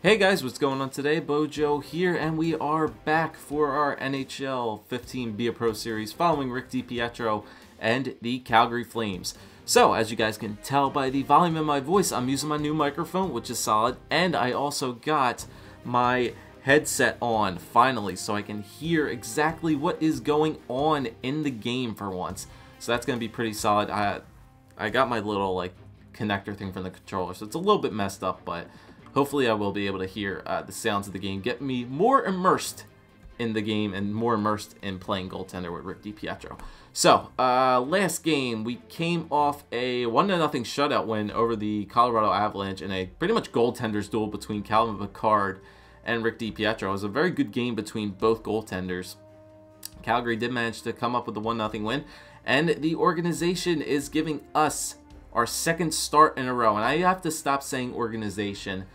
Hey guys, what's going on today? Bojo here, and we are back for our NHL 15 Be a Pro series following Rick DiPietro and the Calgary Flames. So, as you guys can tell by the volume of my voice, I'm using my new microphone, which is solid, and I also got my headset on, finally, so I can hear exactly what is going on in the game for once. So that's going to be pretty solid. I got my little, connector thing from the controller, so it's a little bit messed up, but hopefully I will be able to hear the sounds of the game, get me more immersed in the game and more immersed in playing goaltender with Rick DiPietro. So, last game, we came off a 1-0 shutout win over the Colorado Avalanche in a pretty much goaltenders duel between Calvin Pickard and Rick DiPietro. It was a very good game between both goaltenders. Calgary did manage to come up with a 1-0 win, and the organization is giving us our second start in a row. And I have to stop saying organization,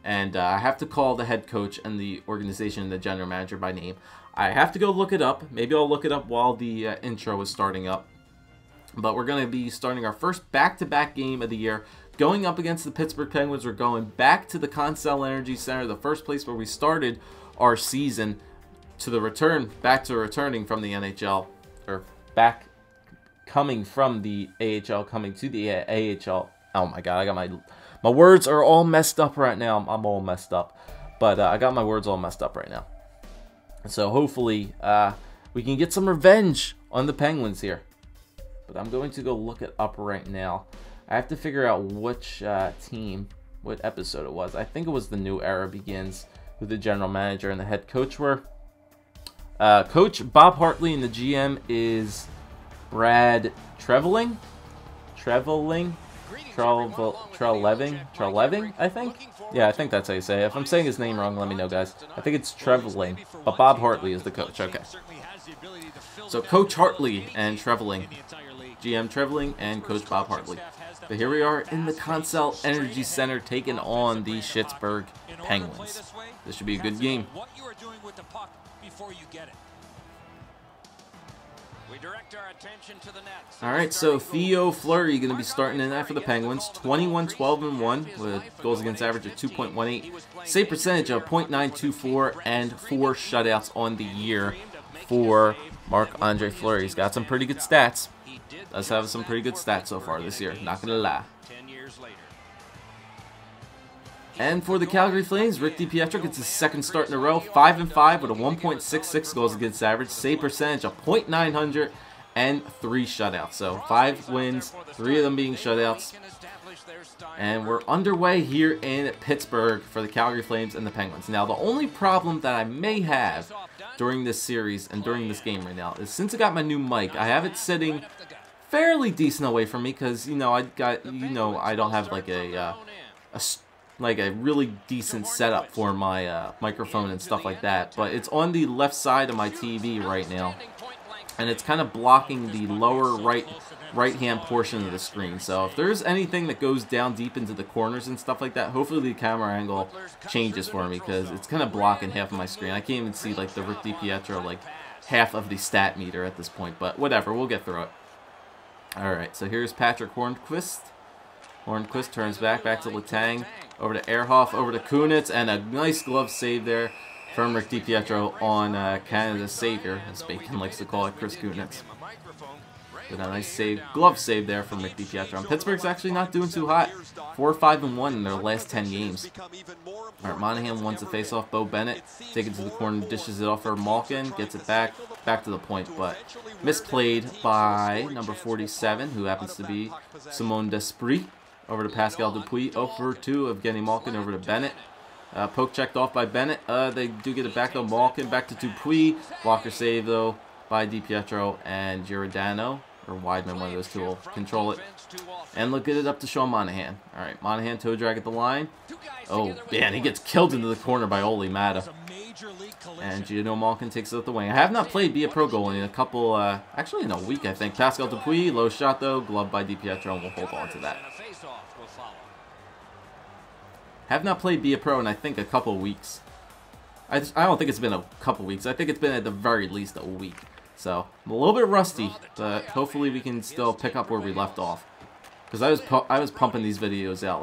and I have to call the head coach and the organization and the general manager by name. I have to go look it up. Maybe I'll look it up while the intro is starting up. But we're going to be starting our first back-to-back game of the year, going up against the Pittsburgh Penguins. We're going back to the Consell Energy Center, the first place where we started our season, to the back to returning from the NHL, or back coming from the AHL, coming to the AHL. Oh my god, I got my words are all messed up right now. I'm all messed up. But I got my words all messed up right now. So hopefully we can get some revenge on the Penguins here. But I'm going to go look it up right now. I have to figure out which team, what episode it was. I think it was The New Era Begins, who the general manager and the head coach were. Coach Bob Hartley and the GM is Brad Trevelling, I think? Yeah, I think that's how you say it. If I'm saying his name wrong, let me know, guys. I think it's Trevelling, but Bob Hartley is the coach. Okay. So Coach Hartley and Trevelling, GM Trevelling and Coach Bob Hartley. But here we are in the Consell Energy Center taking on the Pittsburgh Penguins. This should be a good game. Alright, so Theo Fleury going to be starting in that for the Penguins. 21-12-1 with goals against average of 2.18. Save percentage of .924 and 4 shutouts on the year for Marc-Andre Fleury. He's got some pretty good stats. Does have some pretty good stats so far this year, not going to lie. And for the Calgary Flames, Rick DiPietro gets his second start in a row, 5-5 with a 1.66 goals against average, save percentage of .900 and 3 shutouts. So 5 wins, 3 of them being shutouts. And we're underway here in Pittsburgh for the Calgary Flames and the Penguins. Now, the only problem that I may have during this series and during this game right now is, since I got my new mic, I have it sitting fairly decent away from me because, I don't have a really decent setup for my microphone and stuff like that, but it's on the left side of my TV right now, and it's kind of blocking the lower right hand portion of the screen. So if there's anything that goes down deep into the corners and stuff like that, hopefully the camera angle changes for me, because it's kind of blocking half of my screen. I can't even see the Rick DiPietro half of the stat meter at this point, but whatever, we'll get through it. Alright, so here's Patrick Hornquist. Hornquist turns back to Letang, over to Ehrhoff, over to Kunitz, and a nice glove save there from Rick DiPietro on Canada's savior, as Bacon likes to call it, Chris Kunitz. But a nice glove save there from Rick DiPietro. And Pittsburgh's actually not doing too hot. 4-5-1 in their last 10 games. Alright, Monahan wants a face-off. Bo Bennett takes it to the corner, dishes it off for Malkin, gets it back to the point, but misplayed by number 47, who happens to be Simon Despres. Over to Pascal Dupuis, 0-for-2 of getting Malkin over to Bennett. Poke checked off by Bennett. They do get it back to Malkin, back to Dupuis. Blocker save, though, by DiPietro and Giordano, or Weidman, one of those two will control it. And look at it up to Sean Monahan. All right, Monahan toe drag at the line. Oh, man, he gets killed into the corner by Ole Mata. And Gino Malkin takes it up the wing. I have not played Be a Pro goal in a couple, actually in a week, I think. Pascal Dupuis, low shot, though, gloved by DiPietro, and we'll hold on to that. Have not played Be a Pro in, I think, a couple weeks. I don't think it's been a couple weeks. I think it's been at the very least a week. So, I'm a little bit rusty, but hopefully we can still pick up where we left off. Because I was pumping these videos out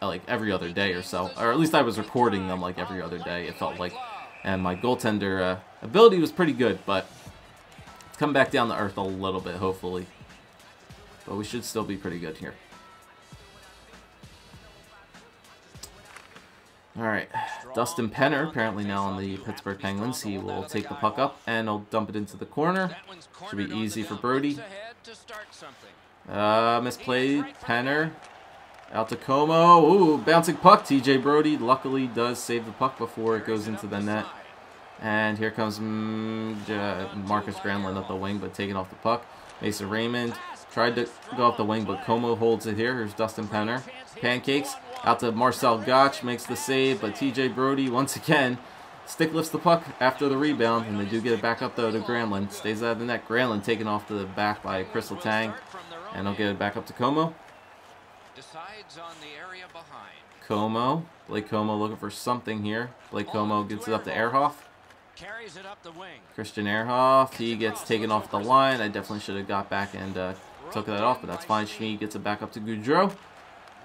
like every other day or so, or at least I was recording them like every other day, it felt like. And my goaltender ability was pretty good, but it's come back down to earth a little bit, hopefully. But we should still be pretty good here. Alright, Dustin Penner, apparently now on the Pittsburgh Penguins. He will take the puck up and he'll dump it into the corner. Should be easy for Brody. Misplayed. Penner. Out to Como. Ooh, bouncing puck. TJ Brody luckily does save the puck before it goes into the net. And here comes Marcus Granlund up the wing, but taking off the puck. Mason Raymond tried to go up the wing, but Como holds it here. Here's Dustin Penner. Pancakes. Out to Marcel Gotch, makes the save, but TJ Brody, once again, stick lifts the puck after the rebound, and they do get it back up, though, to Granlund. Stays out of the net. Granlund taken off to the back by Chris Letang, and they'll get it back up to Como. Como. Blake Como looking for something here. Blake Como gets it up to Ehrhoff. Christian Ehrhoff, he gets taken off the line. I definitely should have got back and took that off, but that's fine. Schmid gets it back up to Gaudreau.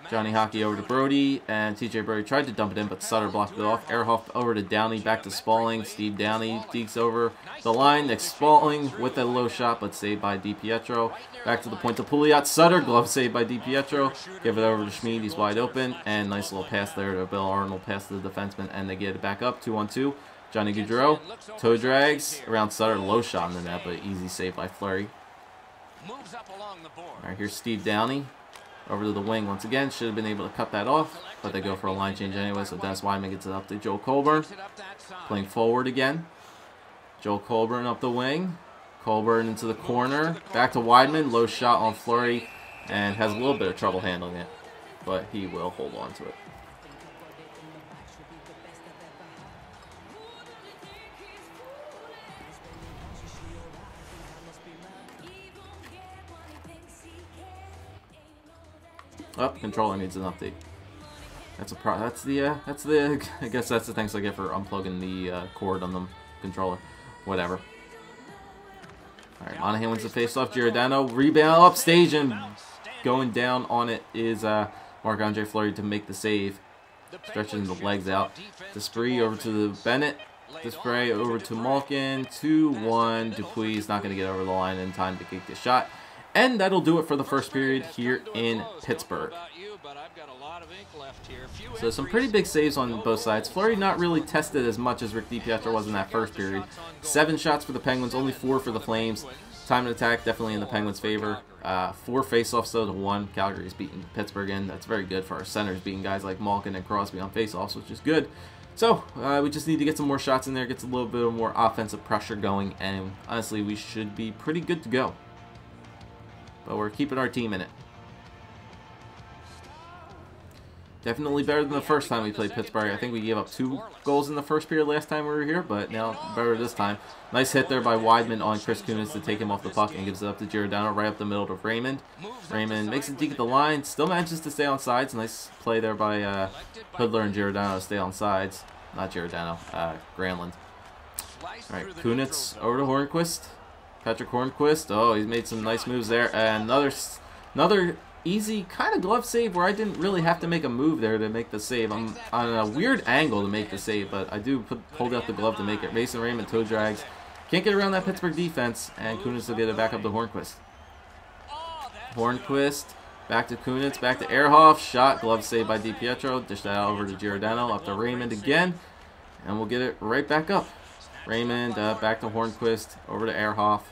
Johnny Hockey over to Brody, and TJ Brody tried to dump it in, but Sutter blocked it off. Ehrhoff over to Downey, back to Spaulding. Steve Downey dekes over the line. Next Spaulding with a low shot, but saved by DiPietro. Back to the point to Pouliot. Sutter, glove saved by DiPietro. Give it over to Schmid, he's wide open. And nice little pass there to Bill Arnold, pass to the defenseman, and they get it back up, 2-on-2. Johnny Gaudreau, toe drags around Sutter, low shot in the net, but easy save by Fleury. Alright, here's Steve Downey. Over to the wing once again. Should have been able to cut that off, but they go for a line change anyway, so Dennis Wideman gets it up to Joel Colburn. Playing forward again. Joel Colburn up the wing. Colburn into the corner. Back to Wideman. Low shot on Fleury, and has a little bit of trouble handling it, but he will hold on to it. Oh, controller needs an update. That's the I guess that's the thanks I get for unplugging the cord on the controller. Whatever. Alright, Monahan wins the face-off. Giordano, rebound upstage, and going down on it is Marc-Andre Fleury to make the save. Stretching the legs out. Despres over to the Bennett. Despres over to Malkin. 2-1. Dupuis is not going to get over the line in time to kick the shot. And that'll do it for the first period here in Pittsburgh. So some pretty big saves on both sides. Fleury not really tested as much as Rick DiPietro was in that first period. 7 shots for the Penguins, only 4 for the Flames. Time and attack definitely in the Penguins' favor. 4 face-offs though to 1. Calgary's beating Pittsburgh in. That's very good for our centers, beating guys like Malkin and Crosby on face-offs, which is good. So we just need to get some more shots in there, get a little bit more offensive pressure going, and honestly we should be pretty good to go. But we're keeping our team in it. Definitely better than the first time we played Pittsburgh. I think we gave up 2 goals in the first period last time we were here, but now better this time. Nice hit there by Wideman on Chris Kunitz to take him off the puck and gives it up to Giordano right up the middle to Raymond. Raymond makes a deke at the line, still manages to stay on sides. Nice play there by Hoodler and Giordano to stay on sides. Not Giordano, Granlund. Alright, Kunitz over to Hornquist. Patrick Hornquist, oh, he's made some nice moves there. And another easy kind of glove save where I didn't really have to make a move there to make the save. I'm on a weird angle to make the save, but I do hold out the glove to make it. Mason Raymond toe drags. Can't get around that Pittsburgh defense, and Kunitz will get it back up to Hornquist. Hornquist, back to Kunitz, back to Ehrhoff. Shot, glove save by DiPietro. Dish that out over to Giordano, up to Raymond again, and we'll get it right back up. Raymond back to Hornquist, over to Ehrhoff.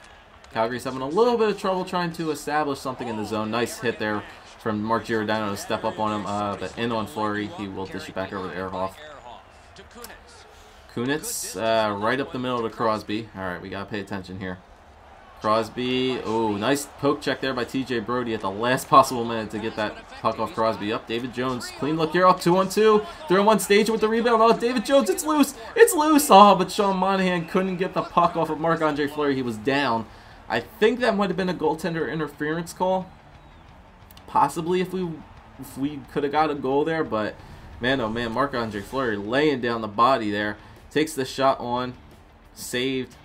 Calgary's having a little bit of trouble trying to establish something in the zone. Nice hit there from Mark Giordano to step up on him, but in on Fleury. He will dish it back over to Ehrhoff. Kunitz right up the middle to Crosby. Alright, we got to pay attention here. Crosby, oh, nice poke check there by TJ Brody at the last possible minute to get that puck off Crosby. Up, David Jones, clean look here, up 2-on-2. 3-on-1 stage with the rebound. Oh, David Jones, it's loose. It's loose. Oh, but Sean Monahan couldn't get the puck off of Marc-Andre Fleury. He was down. I think that might have been a goaltender interference call. Possibly if we could have got a goal there, but man, oh man, Marc-Andre Fleury laying down the body there. Takes the shot on, saved.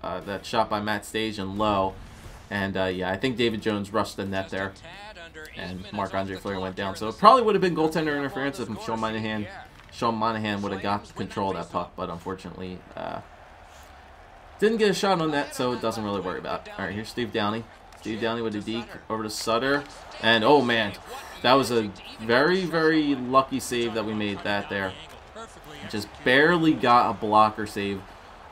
That shot by Matt Stage and low. And yeah, I think David Jones rushed the net there. and Marc-Andre Fleury went down. So it probably would have been goaltender interference if Sean Monahan would have got control of that puck, but unfortunately didn't get a shot on that, so it doesn't really worry about it. All right, here's Steve Downey. Steve Downey with a deke over to Sutter, and oh man, that was a very, very lucky save that we made that there. Just barely got a blocker save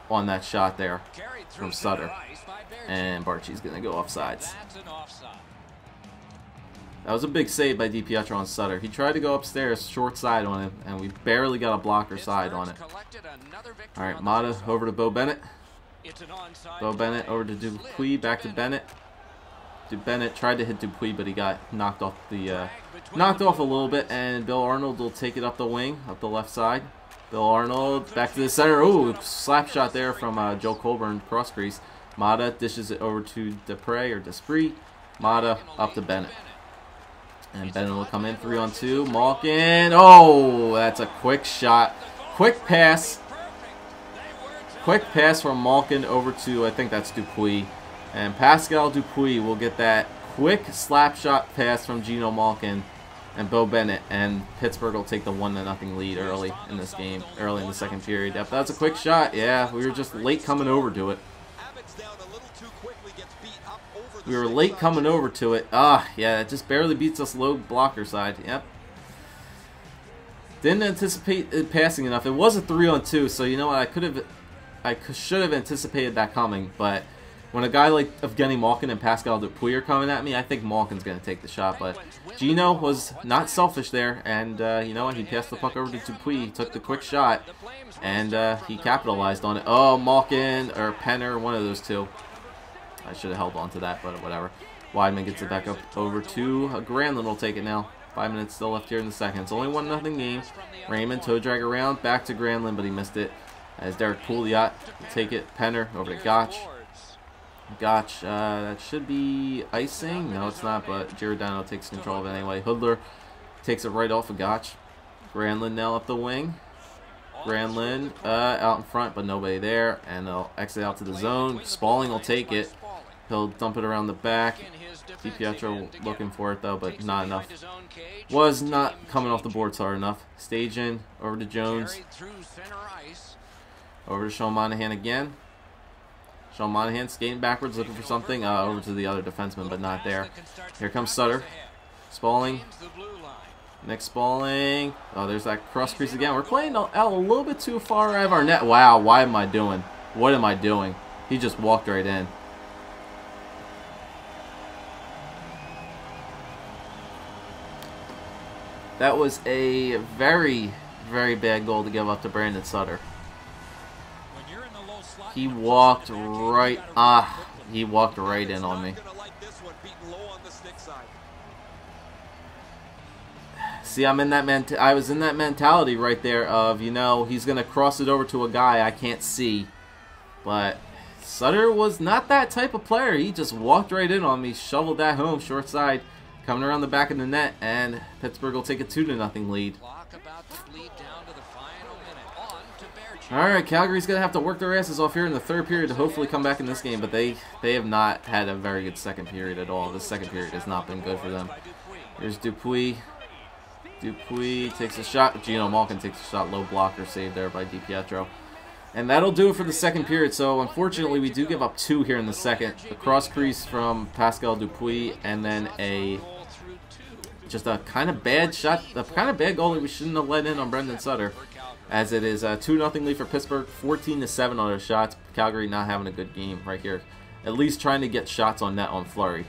on that shot there from Sutter. And Barchi's going to go offsides. That was a big save by DiPietro on Sutter. He tried to go upstairs, short side on him, and we barely got a blocker side on it. Alright, Mata over to Bo Bennett. Bo Bennett over to Dupuis, back to Bennett. Bennett tried to hit Dupuis, but he got knocked off a little bit, and Bill Arnold will take it up the wing, up the left side. Bill Arnold back to the center. Ooh, slap shot there from Joe Colburn, cross crease. Mata dishes it over to Despres. Mata up to Bennett. And Bennett will come in 3-on-2. Malkin. Oh, that's a quick shot. Quick pass. Quick pass from Malkin over to, I think that's Dupuis. And Pascal Dupuis will get that quick slap shot pass from Geno Malkin and Bo Bennett, and Pittsburgh will take the 1-0 lead early in this game, early in the second period. Yep, that's a quick shot. Yeah, we were just late coming over to it. We were late coming over to it. Yeah, it just barely beats us low blocker side. Yep. Didn't anticipate it passing enough. It was a 3-on-2, so you know what? I should have anticipated that coming, but when a guy like Evgeny Malkin and Pascal Dupuis are coming at me, I think Malkin's going to take the shot. But Geno was not selfish there, and you know what? He passed the puck over to Dupuis. He took the quick shot, and he capitalized on it. Oh, Malkin or Penner, one of those two. I should have held on to that, but whatever. Weidman gets it back up over to Granlund. Will take it now. 5 minutes still left here in the second. It's only 1-0 game. Raymond toe drag around back to Granlund, but he missed it. As Derek Pouliot will take it. Penner over to Gotch. Gotch, that should be icing. No, it's not, but Giordano takes control of it anyway. Hoodler takes it right off of Gotch. Granlund now up the wing. Granlund out in front, but nobody there. And they'll exit out to the zone. Spalling will take it. He'll dump it around the back. DiPietro looking for it, though, but not enough. Was not coming off the boards hard enough. Stage in, over to Jones. Over to Sean Monahan again. Sean Monahan skating backwards, looking for something. Over to the other defenseman, but not there. Here comes Sutter. Spalling. Nick Spalling. Oh, there's that cross crease again. We're playing out a little bit too far out of our net. Wow, why am I doing? What am I doing? He just walked right in. That was a very, very bad goal to give up to Brandon Sutter. He walked right, he walked right in on me. See, I was in that mentality right there of, you know, he's going to cross it over to a guy I can't see. But Sutter was not that type of player. He just walked right in on me, shoveled that home, short side, coming around the back of the net, and Pittsburgh will take a 2-0 lead. Alright, Calgary's going to have to work their asses off here in the third period to hopefully come back in this game, but they have not had a very good second period at all. This second period has not been good for them. Here's Dupuis. Dupuis takes a shot. Geno Malkin takes a shot. Low blocker saved there by DiPietro. And that'll do it for the second period. So, unfortunately, we do give up 2 here in the second. A cross crease from Pascal Dupuis, and then just a kind of bad shot, a kind of bad goal that we shouldn't have let in on Brendan Sutter. As it is a 2-0 lead for Pittsburgh, 14-7 on their shots. Calgary not having a good game right here. At least trying to get shots on net on Fleury.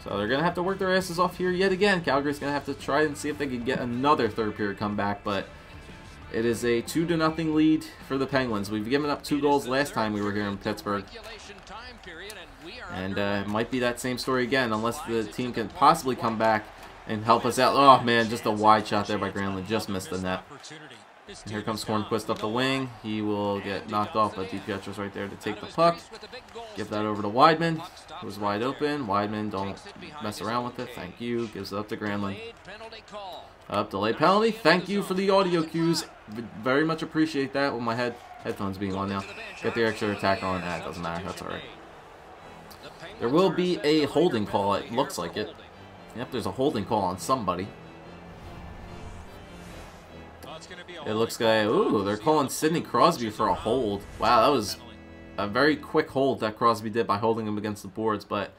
So they're going to have to work their asses off here yet again. Calgary's going to have to try and see if they can get another third period comeback. But it is a 2-0 lead for the Penguins. We've given up 2 goals last time we were here in Pittsburgh. And it might be that same story again unless the team can possibly come back and help us out. Oh, man, just a wide shot there by Granlund. Just missed the net. And here comes Hornquist up the wing. He will get knocked off, but DiPietro's right there to take the puck. Give that over to Weidman, who's wide open. Weidman, don't mess around with it. Thank you. Gives it up to Granlund. Up, delay penalty. Thank you for the audio cues. Very much appreciate that with my headphones being on now. Get the extra attack on. It doesn't matter. That's all right. There will be a holding call. It looks like it. Yep, there's a holding call on somebody. It looks like, ooh, they're calling Sidney Crosby for a hold. Wow, that was a very quick hold that Crosby did by holding him against the boards, but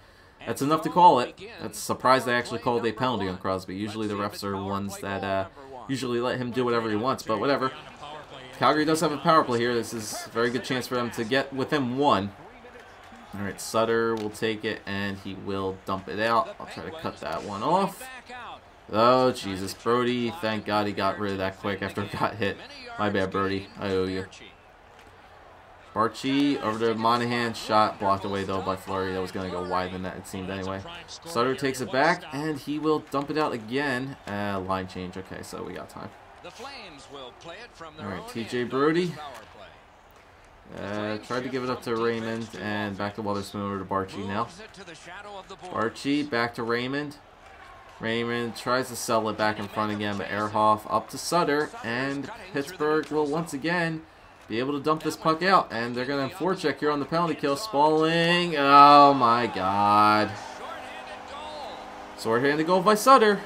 that's enough to call it. That's surprised they actually called a penalty on Crosby. Usually the refs are ones that usually let him do whatever he wants, but whatever. Calgary does have a power play here. This is a very good chance for them to get within one. All right, Sutter will take it, and he will dump it out. I'll try to cut that one off. Oh, Jesus. Brody, thank God he got rid of that quick after he got hit. My bad, Brody. I owe you. Barchi over to Monahan. Shot blocked away, though, by Fleury. That was going to go wide than that, it seemed, anyway. Sutter takes it back, and he will dump it out again. Line change. Okay, so we got time. All right, TJ Brody. Tried to give it up to Raymond, and back to Weatherspoon over to Barchi now. Barchi back to Raymond. Raymond tries to sell it back in front again, but Ehrhoff up to Sutter, and Pittsburgh will once again be able to dump this puck out, and they're going to forecheck here on the penalty kill. Spalling, oh my God. Short-handed goal by Sutter.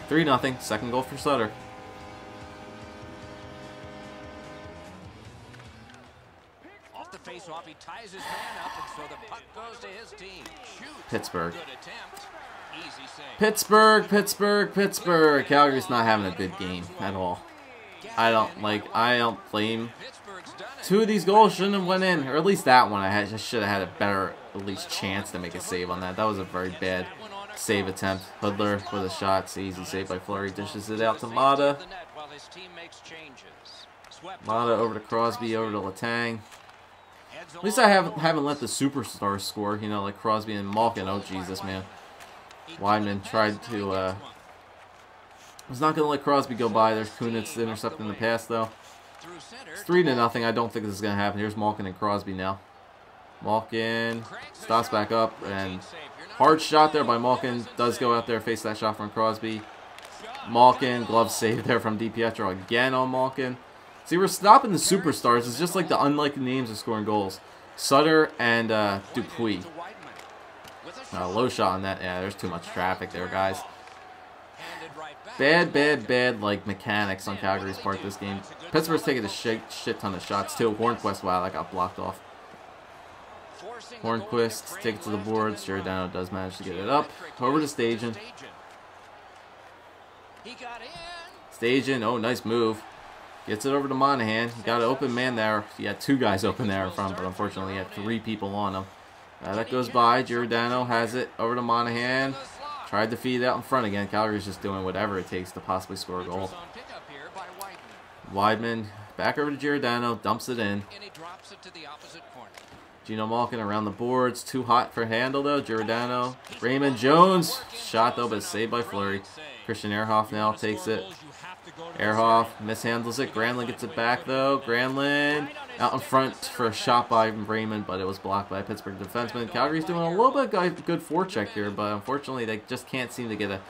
3-0, second goal for Sutter. Face-off, he ties his man up, and so the puck goes to his team. Pittsburgh. Good attempt. Easy save. Pittsburgh. Calgary's not having a good game at all. I don't blame. Two of these goals shouldn't have went in, or at least that one. I should have had a better, at least, chance to make a save on that. That was a very bad save attempt. Hoodler with a shot. It's easy save by Fleury. Dishes it out to Mata. Mata over to Crosby, over to Letang. At least I haven't let the superstars score, you know, like Crosby and Malkin. Oh, Jesus, man. Weidman tried to, was not going to let Crosby go by. There's Kunitz intercepting the pass, though. It's 3-0. I don't think this is going to happen. Here's Malkin and Crosby now. Malkin stops back up, and hard shot there by Malkin. Does go out there, face that shot from Crosby. Malkin, glove save there from DiPietro again on Malkin. See, we're stopping the superstars. It's just like the unlikely names of scoring goals. Sutter and Dupuis. Low shot on that. Yeah, there's too much traffic there, guys. Bad, like, mechanics on Calgary's part this game. Pittsburgh's taking a shit ton of shots, too. Hornquist, wow, that got blocked off. Hornquist, take it to the boards. Giordano does manage to get it up. Over to Stajan. Stajan, oh, nice move. Gets it over to Monahan. He got an open man there. He had two guys open there in front, but unfortunately he had three people on him. That goes by. Giordano has it over to Monahan. Tried to feed it out in front again. Calgary's just doing whatever it takes to possibly score a goal. Weidman back over to Giordano. Dumps it in. Gino Malkin around the boards. Too hot for handle, though. Giordano. Raymond Jones. Shot, though, but saved by Fleury. Christian Ehrhoff now takes it. Ehrhoff mishandles it. Granlund gets it back, though. Granlund out in front for a shot by Raymond, but it was blocked by a Pittsburgh defenseman. Calgary's doing a little bit of good forecheck here, but unfortunately they just can't seem to get a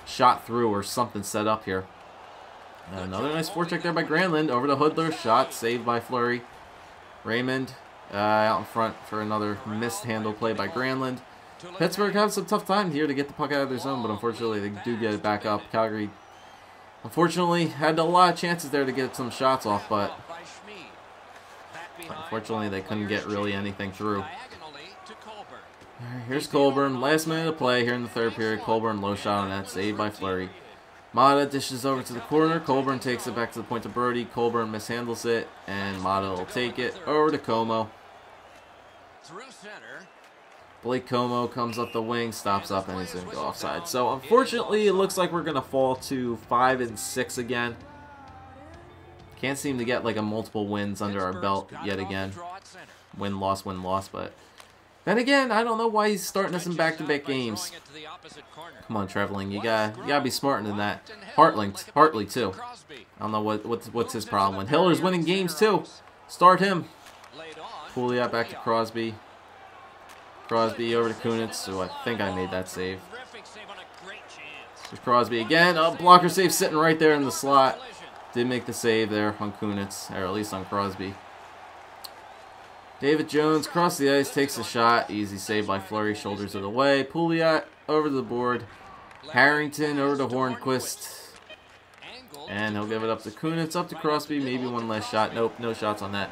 shot through or something set up here. Another nice forecheck there by Granlund. Over to Hoodler. Shot saved by Fleury. Raymond out in front for another missed handle play by Granlund. Pittsburgh have some tough time here to get the puck out of their zone, but unfortunately they do get it back up. Calgary, unfortunately, had a lot of chances there to get some shots off, but unfortunately they couldn't get really anything through. Here's Colburn. Last minute of play here in the third period. Colburn low shot on that, saved by Fleury. Mata dishes over to the corner. Colburn takes it back to the point to Brody. Colburn mishandles it, and Mata will take it over to Como. Blake Como comes up the wing, stops up, and he's going to go offside. So, unfortunately, it looks like we're going to fall to 5-6 again. Can't seem to get like a multiple wins under our belt yet again. Win-loss, but then again, I don't know why he's starting us in back-to-back games. Come on, Treveling, you gotta be smarter than that. Hartley too. I don't know what's his problem. When Hiller's winning games too, start him. Pouliot back to Crosby. Crosby over to Kunitz, so I think I made that save. There's Crosby again. Oh, blocker save sitting right there in the slot. Did make the save there on Kunitz, or at least on Crosby. David Jones across the ice, takes a shot. Easy save by Fleury, shoulders it away. Pouliot over the board. Harrington over to Hornquist. And he'll give it up to Kunitz, up to Crosby, maybe one last shot. Nope, no shots on that.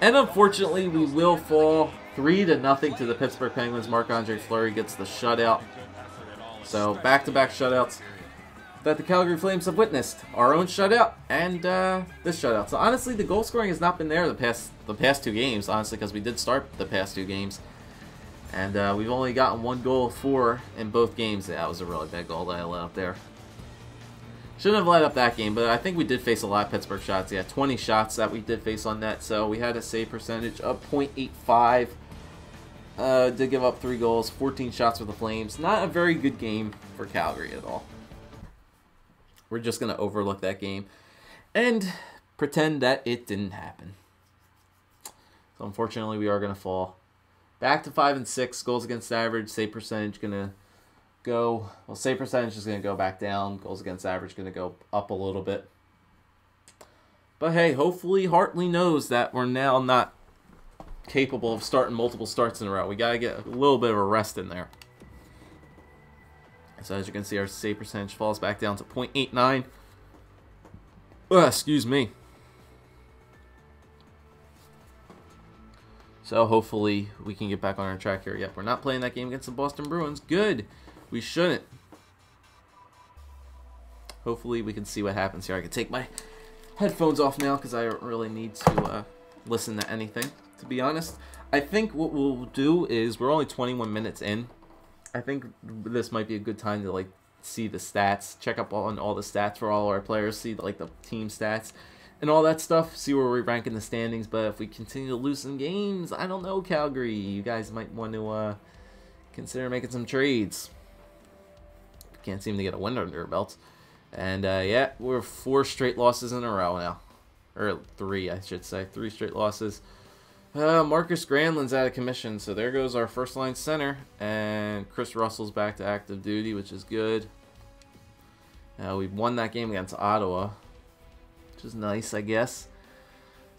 And unfortunately, we will fall 3-0 to the Pittsburgh Penguins. Marc-Andre Fleury gets the shutout. So, back-to-back shutouts that the Calgary Flames have witnessed. Our own shutout and this shutout. So, honestly, the goal scoring has not been there the past 2 games, honestly, because we did start the past 2 games. And we've only gotten 1 goal for in both games. Yeah, that was a really bad goal that I let up there. Shouldn't have let up that game, but I think we did face a lot of Pittsburgh shots. Yeah, 20 shots that we did face on net, so we had a save percentage of .85. Did give up 3 goals, 14 shots for the Flames. Not a very good game for Calgary at all. We're just going to overlook that game and pretend that it didn't happen. So unfortunately, we are going to fall back to 5 and 6. Goals against average, save percentage going to go, well, save percentage is going to go back down. Goals against average going to go up a little bit. But hey, hopefully Hartley knows that we're now not capable of starting multiple starts in a row. We got to get a little bit of a rest in there. So as you can see, our save percentage falls back down to .89. Excuse me. So hopefully we can get back on our track here. Yep, we're not playing that game against the Boston Bruins. Good. We shouldn't. Hopefully we can see what happens here. I can take my headphones off now because I don't really need to listen to anything, to be honest. I think what we'll do is, we're only 21 minutes in. I think this might be a good time to like see the stats, check up on all the stats for all our players, see like the team stats and all that stuff, see where we rank in the standings. But if we continue to lose some games, I don't know, Calgary, you guys might want to consider making some trades. Can't seem to get a win under our belts. And yeah, we're 4 straight losses in a row now. Or 3, I should say. 3 straight losses. Marcus Granlund's out of commission, so there goes our first line center. And Chris Russell's back to active duty, which is good. We won that game against Ottawa, which is nice, I guess.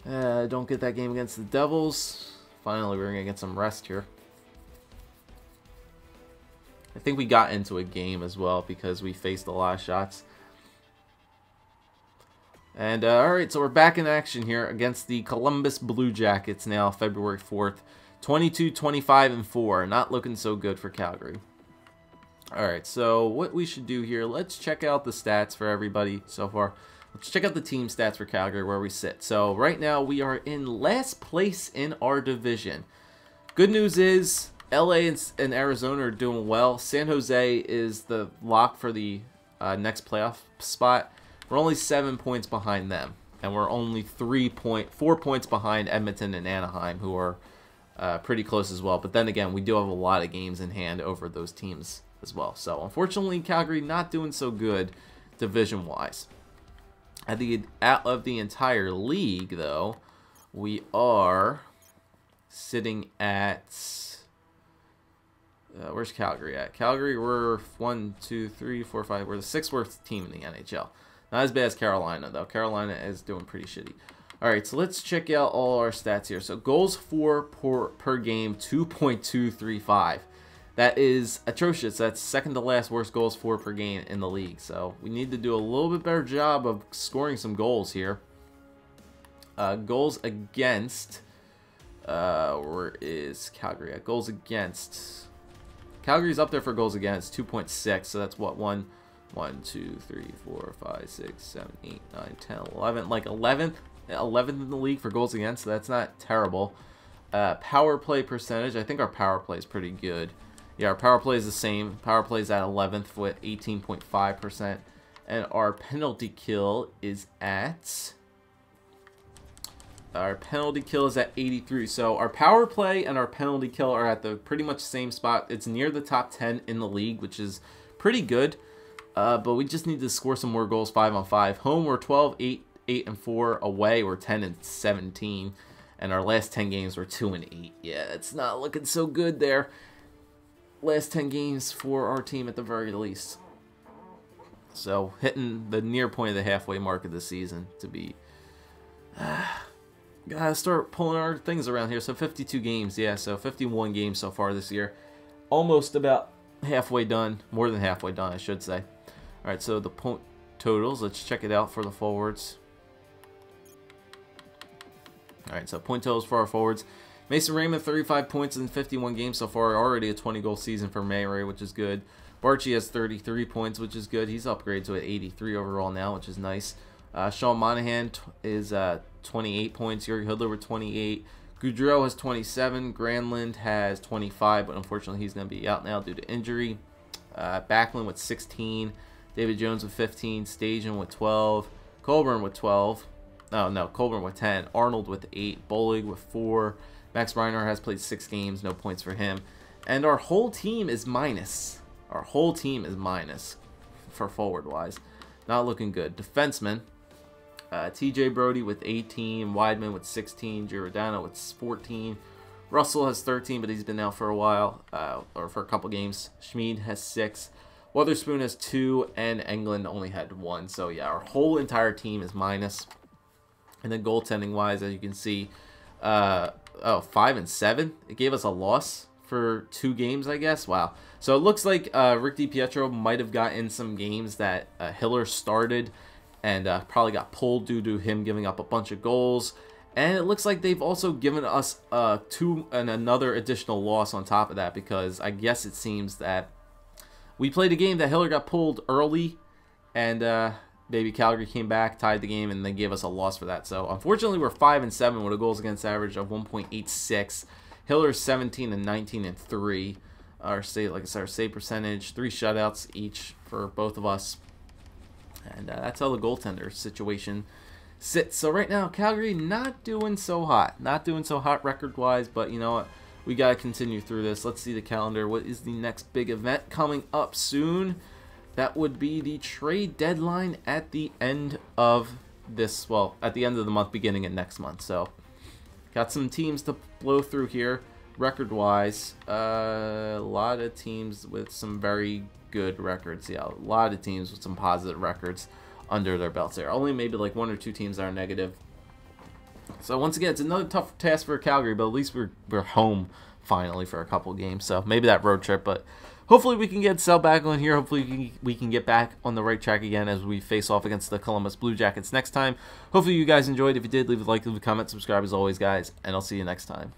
Don't get that game against the Devils. Finally, we're going to get some rest here. I think we got into a game as well because we faced a lot of shots. And alright, so we're back in action here against the Columbus Blue Jackets now, February 4th. 22-25-4. Not looking so good for Calgary. Alright, so what we should do here, let's check out the stats for everybody so far. Let's check out the team stats for Calgary, where we sit. So right now we are in last place in our division. Good news is LA and Arizona are doing well. San Jose is the lock for the next playoff spot. We're only 7 points behind them, and we're only 4 points behind Edmonton and Anaheim, who are pretty close as well. But then again, we do have a lot of games in hand over those teams as well. So unfortunately, Calgary not doing so good division-wise. Out of the entire league, though, we are sitting at... where's Calgary at? Calgary, we're 1, 2, 3, 4, 5. We're the 6th worst team in the NHL. Not as bad as Carolina, though. Carolina is doing pretty shitty. Alright, so let's check out all our stats here. So goals for per game, 2.235. That is atrocious. That's second to last worst goals for per game in the league. So we need to do a little bit better job of scoring some goals here. Goals against... where is Calgary at? Goals against... Calgary's up there for goals against, 2.6. So that's what, 1, 2, 3, 4, 5, 6, 7, 8, 9, 10, 11. Like 11th in the league for goals against, so that's not terrible. Power play percentage, I think our power play is pretty good. Yeah, our power play is the same. Power play is at 11th with 18.5%. And our penalty kill is at... Our penalty kill is at 83. So our power play and our penalty kill are at the pretty much same spot. It's near the top 10 in the league, which is pretty good. But we just need to score some more goals 5-on-5. Home, we're 12, 8, 8-4. Away, we're 10-17. And our last 10 games were 2-8. Yeah, it's not looking so good there. Last 10 games for our team at the very least. So hitting the near point of the halfway mark of the season to be... Gotta start pulling our things around here. So 52 games, yeah, so 51 games so far this year. Almost about halfway done, more than halfway done, I should say. All right, so the point totals, let's check it out for the forwards. All right, so point totals for our forwards. Mason Raymond, 35 points in 51 games so far. Already a 20-goal season for Mayray, which is good. Barchi has 33 points, which is good. He's upgraded to an 83 overall now, which is nice. Sean Monahan is 28 points. Jurgen Hudler with 28. Goudreau has 27. Granlund has 25, but unfortunately he's going to be out now due to injury. Backlund with 16. David Jones with 15. Stajan with 12. Colburn with 12. Oh, no, Colburn with 10. Arnold with 8. Bolig with 4. Max Reiner has played 6 games. No points for him. And our whole team is minus. Our whole team is minus for forward-wise. Not looking good. Defensemen. TJ Brody with 18. Weidman with 16. Giordano with 14. Russell has 13, but he's been out for a while, or for a couple games. Schmid has 6. Witherspoon has 2, and Englund only had 1. So, yeah, our whole entire team is minus. And then goaltending-wise, as you can see, 5 and 7. It gave us a loss for 2 games, I guess. Wow. So, it looks like Rick DiPietro might have gotten some games that Hiller started and probably got pulled due to him giving up a bunch of goals. And it looks like they've also given us another additional loss on top of that, because I guess it seems that we played a game that Hiller got pulled early, and maybe Calgary came back, tied the game, and they gave us a loss for that. So unfortunately, we're 5 and 7 with a goals against average of 1.86. Hiller's 17 and 19 and 3. Our save percentage, 3 shutouts each for both of us, and that's how the goaltender situation sits. So right now, Calgary not doing so hot. Not doing so hot record-wise, but you know what? We got to continue through this. Let's see the calendar. What is the next big event coming up soon? That would be the trade deadline at the end of this, well, at the end of the month, beginning of next month. So got some teams to blow through here record-wise. A lot of teams with some very good records. Yeah, a lot of teams with some positive records under their belts there. Only maybe like 1 or 2 teams that are negative. So once again, it's another tough task for Calgary, but at least we're home finally for a couple games. So maybe that road trip, but hopefully we can get Sel back on here. Hopefully we can get back on the right track again as we face off against the Columbus Blue Jackets next time. Hopefully you guys enjoyed. If you did, leave a like, leave a comment, subscribe as always, guys, and I'll see you next time.